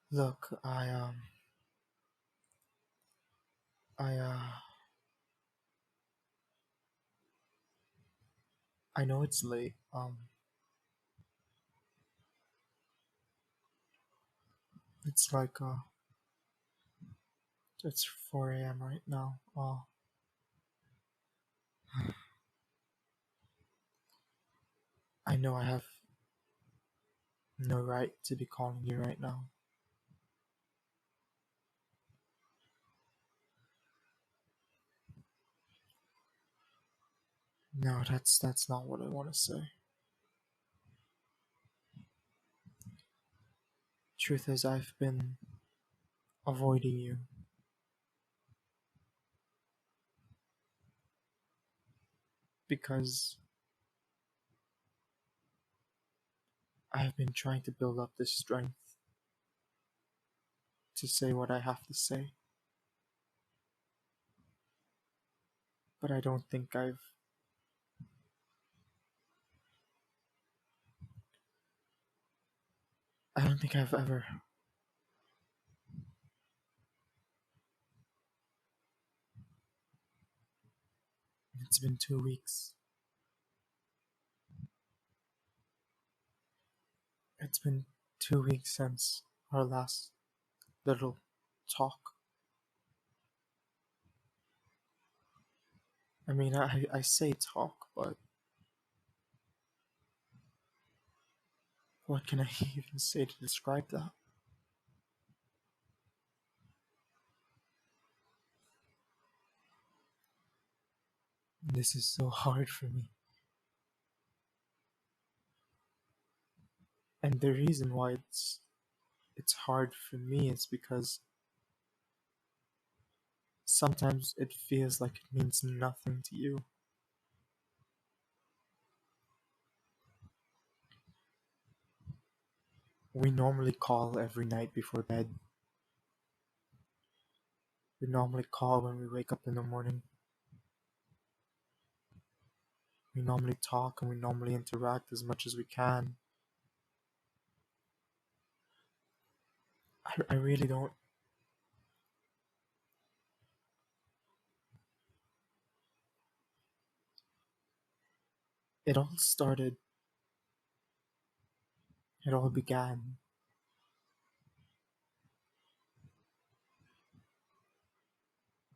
Look, I I know it's late. It's like it's 4 a.m. right now. I know I have no right to be calling you right now. No, that's not what I want to say. Truth is, I've been avoiding you because I have been trying to build up this strength to say what I have to say, but I don't think I've ever. It's been 2 weeks. It's been 2 weeks since our last little talk. I mean, I say talk, but what can I even say to describe that? This is so hard for me. And the reason why it's hard for me is because sometimes it feels like it means nothing to you. We normally call every night before bed. We normally call when we wake up in the morning. We normally talk and we normally interact as much as we can. I really don't. It all started, it all began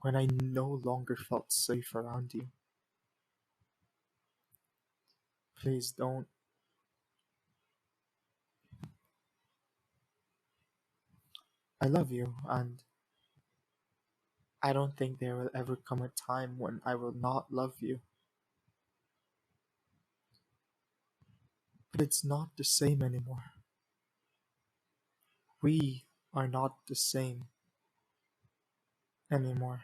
when I no longer felt safe around you. Please don't. I love you, and I don't think there will ever come a time when I will not love you. But it's not the same anymore. We are not the same anymore.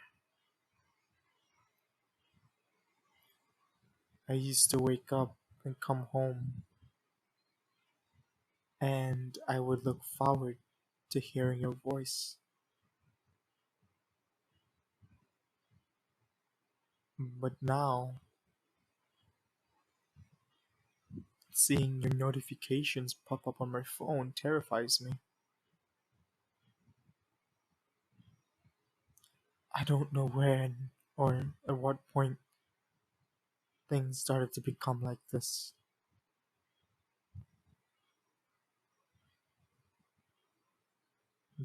I used to wake up and come home, and I would look forward to hearing your voice. But now, seeing your notifications pop up on my phone terrifies me. I don't know when or at what point things started to become like this.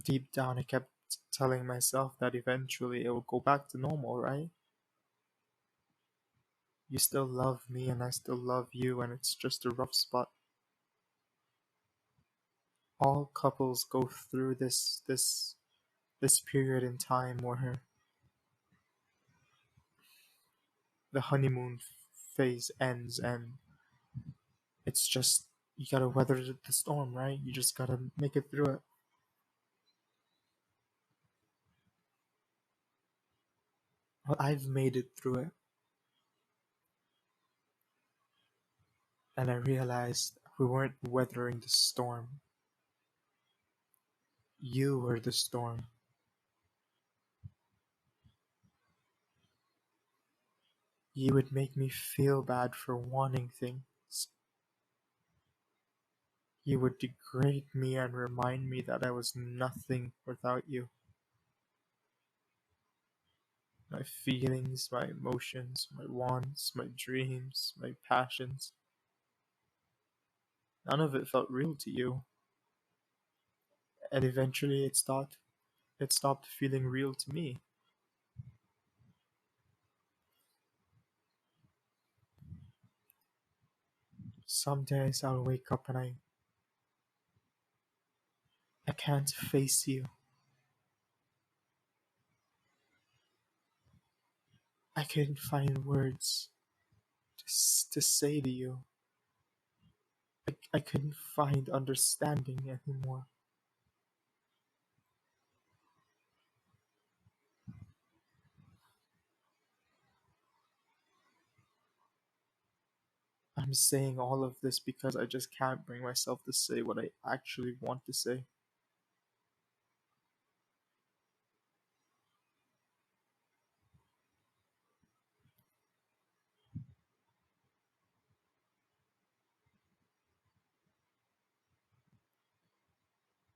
Deep down, I kept telling myself that eventually it will go back to normal, right? You still love me and I still love you, and it's just a rough spot. All couples go through this period in time where the honeymoon phase ends, and it's just you gotta weather the storm, right? You just gotta make it through it. Well, I've made it through it, and I realized we weren't weathering the storm. You were the storm. You would make me feel bad for wanting things. You would degrade me and remind me that I was nothing without you. My feelings, my emotions, my wants, my dreams, my passions. None of it felt real to you. And eventually it stopped feeling real to me. Some days I'll wake up and I can't face you. I couldn't find words to say to you. I couldn't find understanding anymore. I'm saying all of this because I just can't bring myself to say what I actually want to say.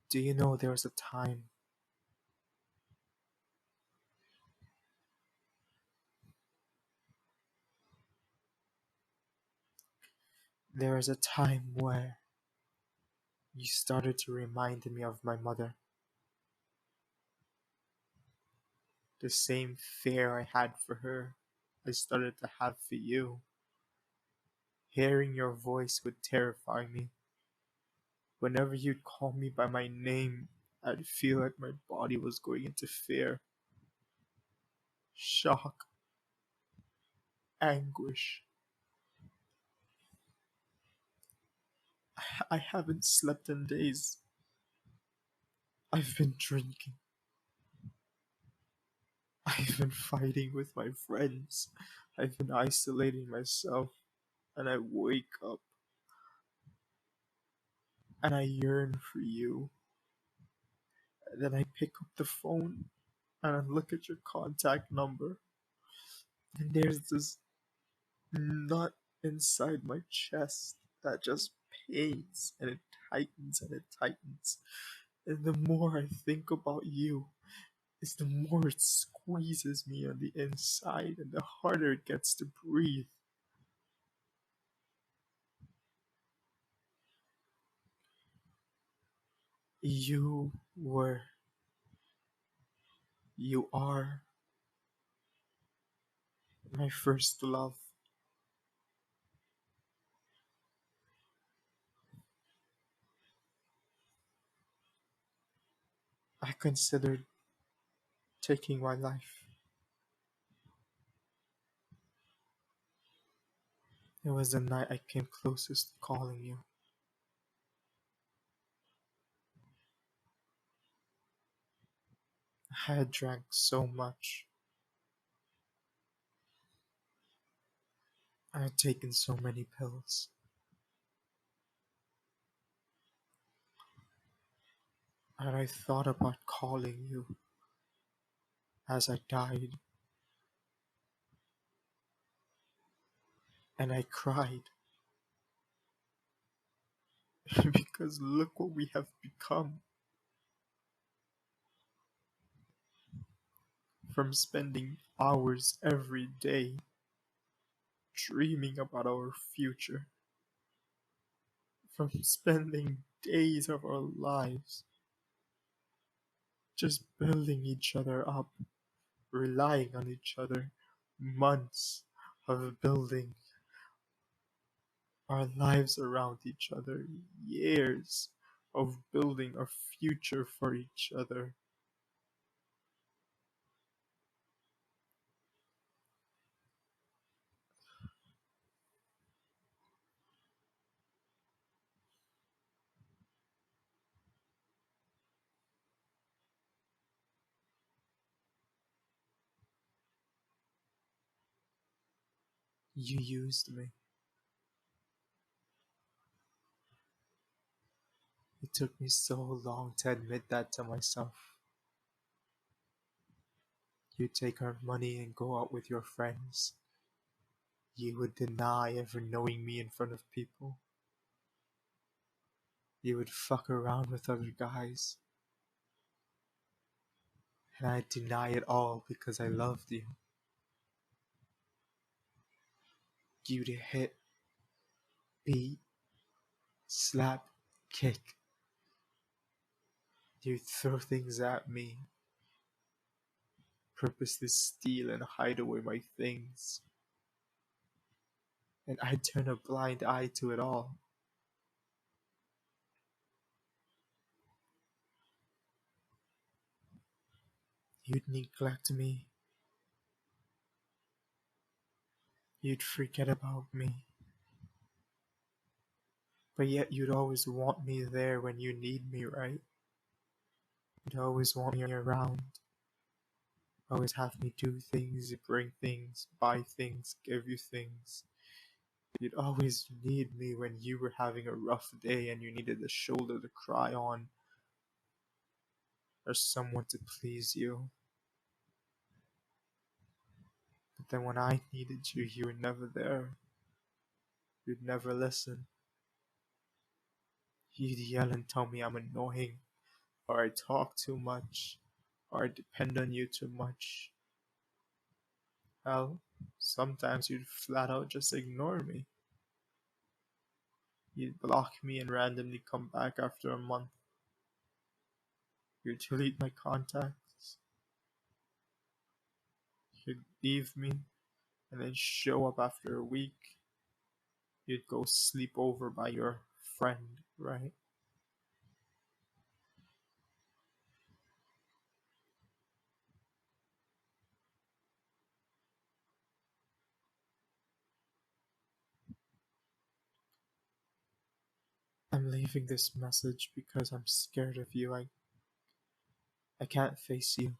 Do you know there is a time where you started to remind me of my mother, the same fear I had for her, I started to have for you. Hearing your voice would terrify me. Whenever you'd call me by my name, I'd feel like my body was going into fear, shock, anguish. I haven't slept in days. I've been drinking. I've been fighting with my friends. I've been isolating myself. And I wake up and I yearn for you. And then I pick up the phone and I look at your contact number. And there's this knot inside my chest that just pains and it tightens and it tightens. And the more I think about you, is the more it squeezes me on the inside and the harder it gets to breathe. You were, you are my first love. I considered taking my life. It was the night I came closest to calling you. I had drank so much. I had taken so many pills. And I thought about calling you as I died. And I cried because look what we have become. From spending hours every day dreaming about our future, from spending days of our lives just building each other up, relying on each other, months of building our lives around each other, years of building a future for each other. You used me. It took me so long to admit that to myself. You take our money and go out with your friends. You would deny ever knowing me in front of people. You would fuck around with other guys, and I'd deny it all because I loved you. You'd hit, beat, slap, kick. You'd throw things at me, purposely steal and hide away my things, and I'd turn a blind eye to it all. You'd neglect me, you'd forget about me, but yet you'd always want me there when you need me, right? You'd always want me around, always have me do things, bring things, buy things, give you things. You'd always need me when you were having a rough day and you needed a shoulder to cry on or someone to please you. But then when I needed you, you were never there. You'd never listen. You'd yell and tell me I'm annoying, or I talk too much, or I depend on you too much. Hell, sometimes you'd flat out just ignore me. You'd block me and randomly come back after a month. You'd delete my contacts. You'd leave me and then show up after a week. You'd go sleep over by your friend, right? I'm leaving this message because I'm scared of you. I can't face you.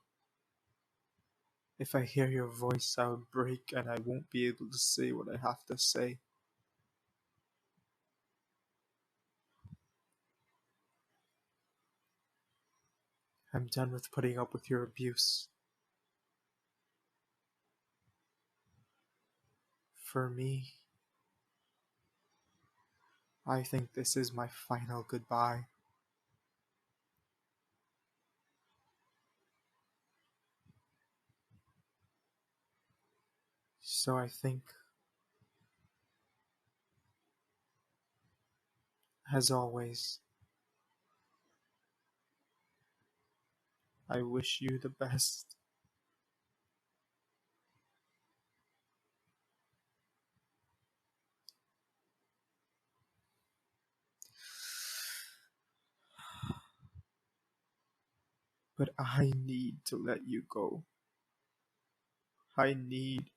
If I hear your voice, I'll break and I won't be able to say what I have to say. I'm done with putting up with your abuse. For me, I think this is my final goodbye. So I think, as always, I wish you the best. But I need to let you go. I need,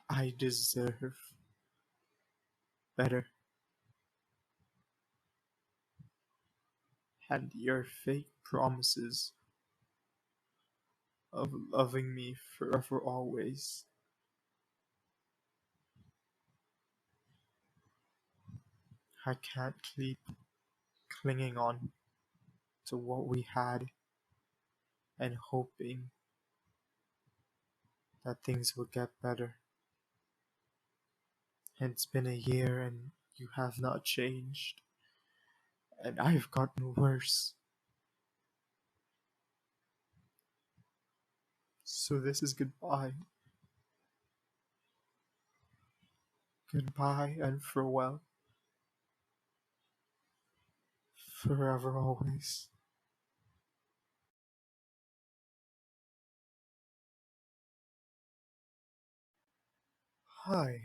I deserve better. And your fake promises of loving me forever always. I can't keep clinging on to what we had and hoping that things will get better. And it's been a year and you have not changed. And I've gotten worse. So this is goodbye. Goodbye and farewell. Forever always. Hi.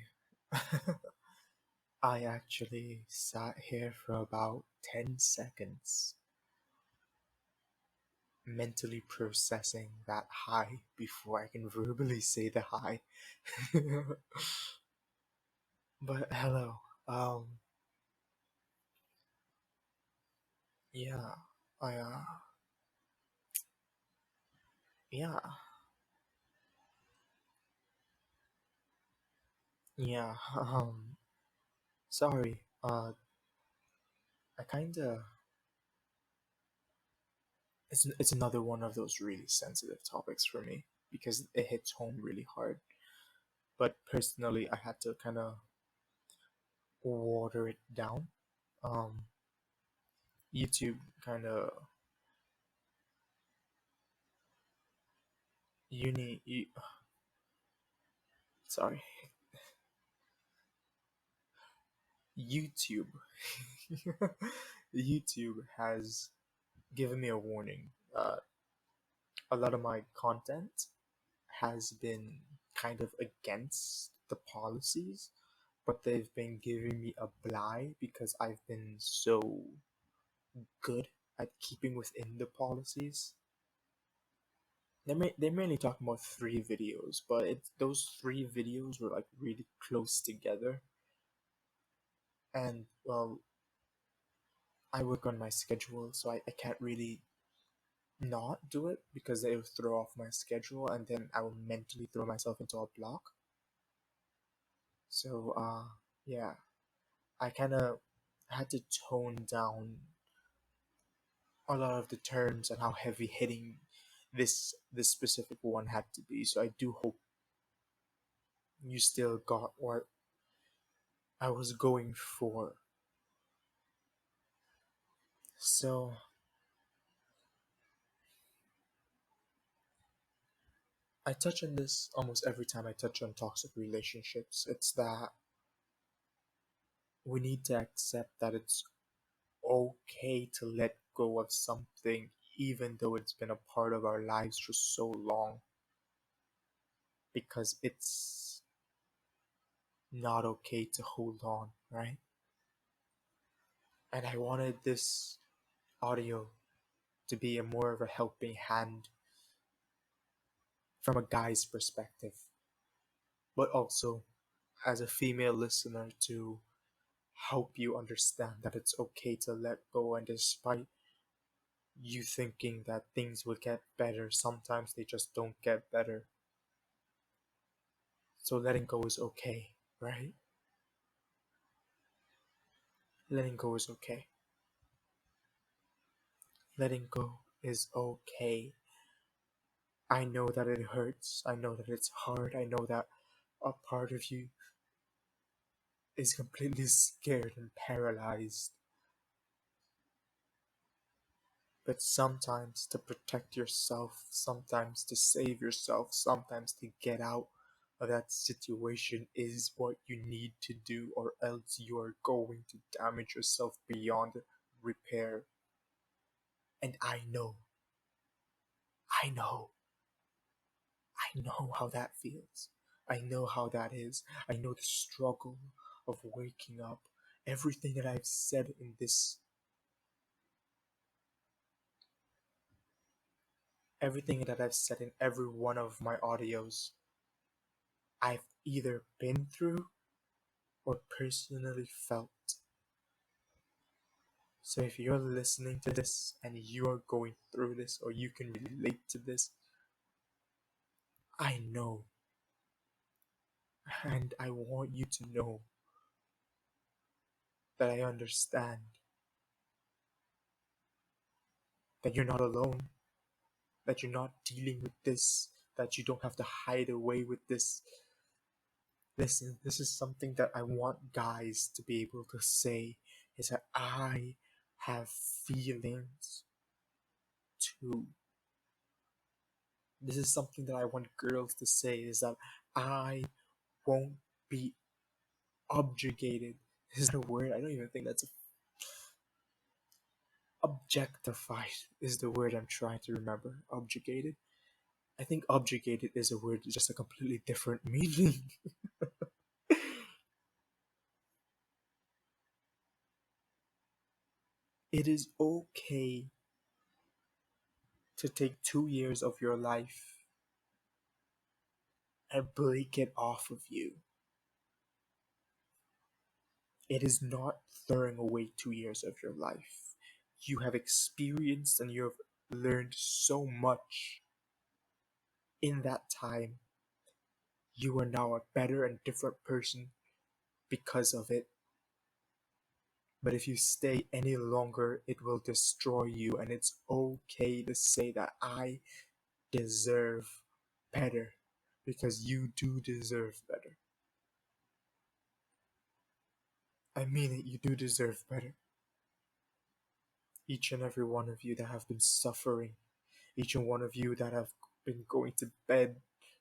I actually sat here for about 10 seconds, mentally processing that hi before I can verbally say the hi. But hello. Yeah, I, yeah, yeah, sorry, I kinda, it's another one of those really sensitive topics for me because it hits home really hard. But personally, I had to kind of water it down um, YouTube kind of uni. Sorry, YouTube. YouTube has given me a warning. A lot of my content has been kind of against the policies, but they've been giving me a bly because I've been so good at keeping within the policies. They're mainly talking about 3 videos, but those 3 videos were like really close together. And well, I work on my schedule, so I can't really not do it because they will throw off my schedule and then I will mentally throw myself into a block. So yeah, I kind of had to tone down a lot of the terms and how heavy hitting this specific one had to be. So I do hope you still got what I was going for. So I touch on this almost every time I touch on toxic relationships. It's that we need to accept that it's okay to let go of something even though it's been a part of our lives for so long, because it's not okay to hold on, right? And I wanted this audio to be a more of a helping hand from a guy's perspective, but also as a female listener to help you understand that it's okay to let go, and despite you thinking that things will get better, sometimes they just don't get better. So letting go is okay, right? Letting go is okay. Letting go is okay. I know that it hurts. I know that it's hard. I know that a part of you is completely scared and paralyzed. But sometimes to protect yourself, sometimes to save yourself, sometimes to get out of that situation is what you need to do, or else you are going to damage yourself beyond repair. And I know, I know how that feels. I know how that is. I know the struggle of waking up. Everything that I've said in this, everything that I've said in every one of my audios, I've either been through or personally felt. So if you're listening to this and you are going through this or you can relate to this, I know. And I want you to know that I understand that you're not alone, that you're not dealing with this, that you don't have to hide away with this. Listen, this is something that I want guys to be able to say, is that I have feelings too. This is something that I want girls to say, is that I won't be objected. Is the word? I don't even think that's objectified is the word I'm trying to remember. Objected. I think objected is a word with just a completely different meaning. It is okay to take 2 years of your life and break it off of you. It is not throwing away 2 years of your life. You have experienced and you have learned so much in that time. You are now a better and different person because of it. But if you stay any longer, it will destroy you. And it's okay to say that I deserve better, because you do deserve better. I mean it, you do deserve better. each and every one of you that have been suffering, each and one of you that have been going to bed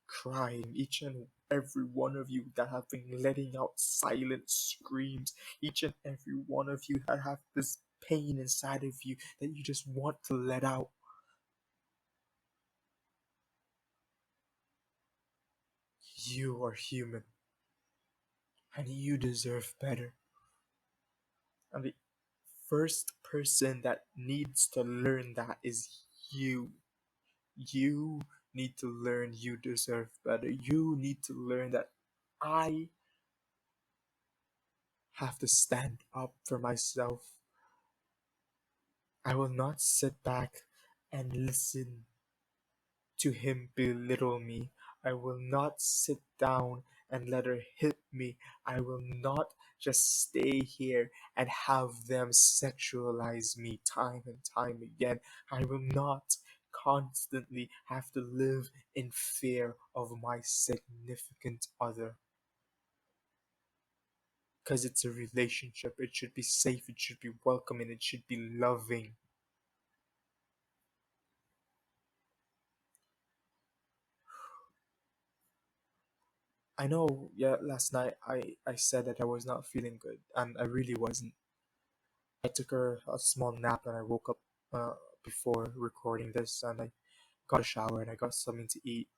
crying, each and every one of you that have been letting out silent screams, each and every one of you that have this pain inside of you that you just want to let out. You are human and you deserve better. And the first person that needs to learn that is you. You need to learn you deserve better. You need to learn that I have to stand up for myself. I will not sit back and listen to him belittle me. I will not sit down and let her hit me. I will not just stay here and have them sexualize me time and time again. I will not constantly have to live in fear of my significant other. Because it's a relationship, it should be safe, it should be welcoming, it should be loving. I know, yeah, last night I said that I was not feeling good, and I really wasn't. I took a small nap and I woke up before recording this, and I got a shower and I got something to eat,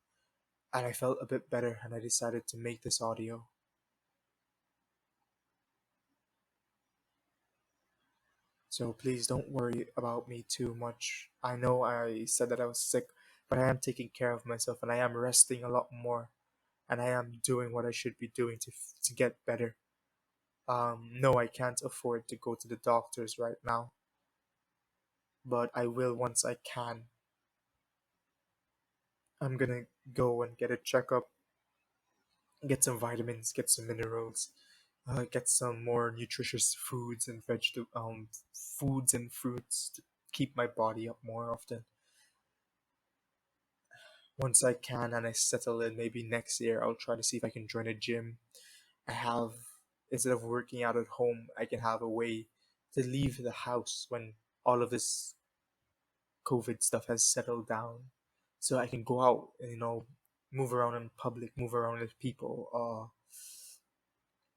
and I felt a bit better, and I decided to make this audio. So please don't worry about me too much. I know I said that I was sick, but I am taking care of myself and I am resting a lot more, and I am doing what I should be doing to get better. No, I can't afford to go to the doctors right now, but I will once I can. I'm gonna go and get a checkup, get some vitamins, get some minerals, get some more nutritious foods and vegetable foods and fruits to keep my body up more often. Once I can and I settle in, maybe next year I'll try to see if I can join a gym. I have Instead of working out at home, I can have a way to leave the house when all of this COVID stuff has settled down, so I can go out and move around in public, move around with people,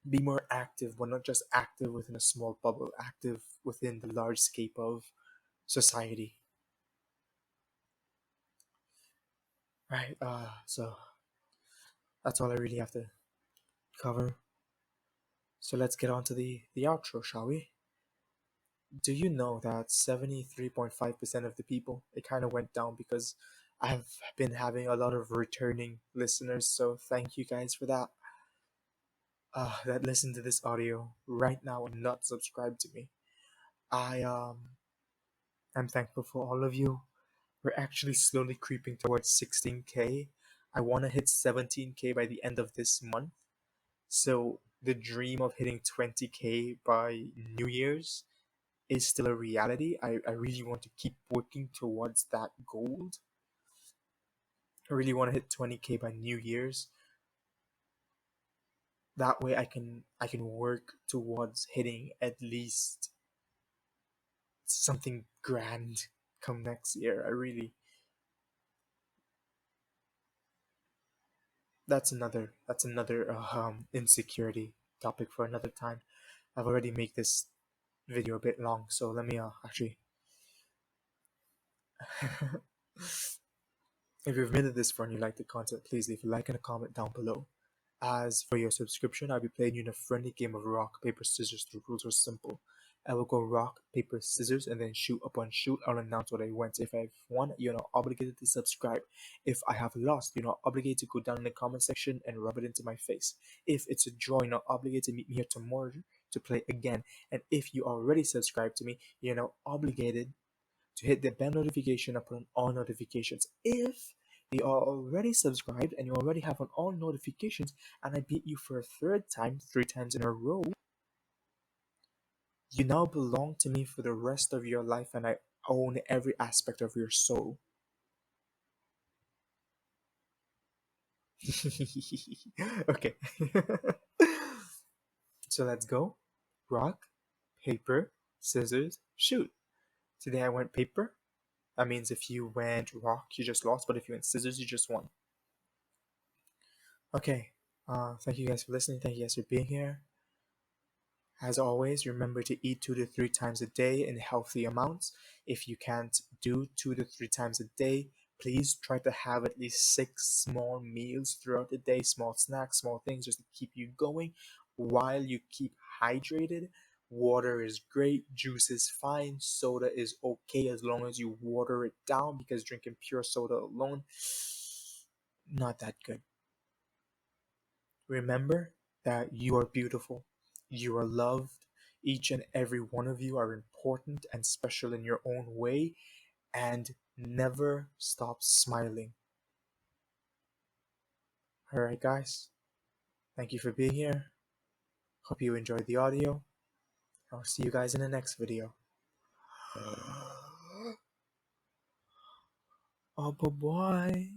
be more active, but not just active within a small bubble, active within the large scape of society. Right. So that's all I really have to cover. So let's get on to the outro, shall we? Do you know that 73.5% of the people, it kind of went down because I've been having a lot of returning listeners, so thank you guys for that. That listen to this audio right now and not subscribe to me. I'm thankful for all of you. We're actually slowly creeping towards 16K. I want to hit 17K by the end of this month. So the dream of hitting 20K by New Year's is still a reality. I really want to keep working towards that goal. I really want to hit 20K by New Year's. That way I can work towards hitting at least something grand come next year. I really that's another insecurity topic for another time. I've already made this video a bit long, so let me actually if you've made it this far and you like the content, please leave a like and a comment down below. As for your subscription, I'll be playing you in a friendly game of rock, paper, scissors. The rules are simple. I will go rock, paper, scissors, and then shoot upon shoot. I'll announce what I went. If I've won, you're not obligated to subscribe. If I have lost, you're not obligated to go down in the comment section and rub it into my face. If it's a draw, you're not obligated to meet me here tomorrow to play again. And if you already subscribed to me, you're now obligated to hit the bell notification upon all notifications. If you are already subscribed and you already have on all notifications and I beat you for a third time, 3 times in a row, you now belong to me for the rest of your life and I own every aspect of your soul. Okay. So let's go. Rock, paper, scissors, shoot. Today I went paper. That means if you went rock, you just lost, but if you went scissors, you just won. Okay. Thank you guys for listening. Thank you guys for being here. As always, remember to eat 2 to 3 times a day in healthy amounts. If you can't do 2 to 3 times a day, please try to have at least 6 small meals throughout the day, small snacks, small things just to keep you going while you keep hydrated. Water is great, juice is fine, soda is okay as long as you water it down, because drinking pure soda alone, not that good. Remember that you are beautiful, you are loved, each and every one of you are important and special in your own way, and never stop smiling. Alright, guys, thank you for being here. Hope you enjoyed the audio. I'll see you guys in the next video. Oh, bye-bye.